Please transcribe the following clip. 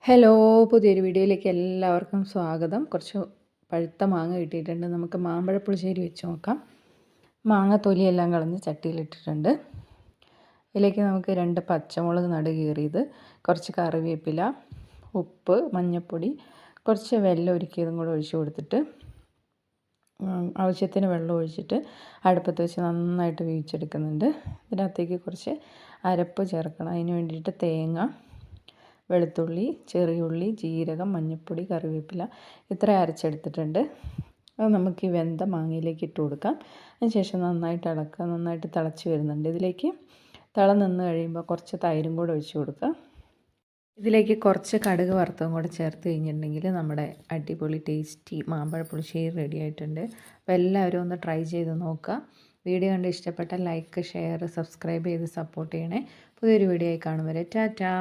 Hello പുതിയൊരു വീഡിയോയിലേക്ക് എല്ലാവർക്കും സ്വാഗതം. കുറച്ച് പഴുത്ത മാങ്ങ കിട്ടിയിട്ടുണ്ട്. നമുക്ക് മാമ്പഴ പുളിശ്ശേരി വെച്ച് നോക്കാം. മാങ്ങ തൊലിയെല്ലാം കളഞ്ഞ് ചട്ടിയിലിട്ടിട്ടുണ്ട്. ഇതിലേക്ക് നമുക്ക് 2 പച്ചമുളക് കീറിയത്, കുറച്ച് കറിവേപ്പില, ഉപ്പ്, മഞ്ഞൾപ്പൊടി, കുറച്ച് വെള്ളം ഉരുക്കിയതും കൂടെ ഒഴിച്ച് കൊടുത്തിട്ട് ആവശ്യത്തിന് വെള്ളം ഒഴിച്ചിട്ട് അടുപ്പത്ത് വെച്ച് നന്നായിട്ട് വേവിച്ചെടുക്കുന്നുണ്ട്. ഇതിനകത്തേക്ക് കുറച്ച് അരപ്പ് ചേർക്കണം. അതിന് വേണ്ടിയിട്ട് തേങ്ങ, വെളുത്തുള്ളി, ചെറിയുള്ളി, ജീരകം, മഞ്ഞൾപ്പൊടി, കറിവേപ്പില ഇത്ര അരച്ചെടുത്തിട്ടുണ്ട്. അത് നമുക്ക് ഈ വെന്ത മാങ്ങയിലേക്ക് ഇട്ട് കൊടുക്കാം. അതിനുശേഷം നന്നായിട്ട് ഇളക്കുക. നന്നായിട്ട് തിളച്ച് വരുന്നുണ്ട്. ഇതിലേക്ക് നിന്ന് കഴിയുമ്പോൾ കുറച്ച് തൈരും കൂടെ ഒഴിച്ച് കൊടുക്കുക. ഇതിലേക്ക് കുറച്ച് കടുക് വറുത്തതും കൂടെ ചേർത്ത് കഴിഞ്ഞിട്ടുണ്ടെങ്കിൽ നമ്മുടെ അടിപൊളി ടേസ്റ്റി മാമ്പഴ പുളിശ്ശേരി റെഡി ആയിട്ടുണ്ട്. അപ്പോൾ എല്ലാവരും ഒന്ന് ട്രൈ ചെയ്ത് നോക്കുക. വീഡിയോ കണ്ട് ഇഷ്ടപ്പെട്ടാൽ ലൈക്ക്, ഷെയർ, സബ്സ്ക്രൈബ് ചെയ്ത് സപ്പോർട്ട് ചെയ്യണേ. പുതിയൊരു വീഡിയോ ആയി കാണും വരെ ടാറ്റാ.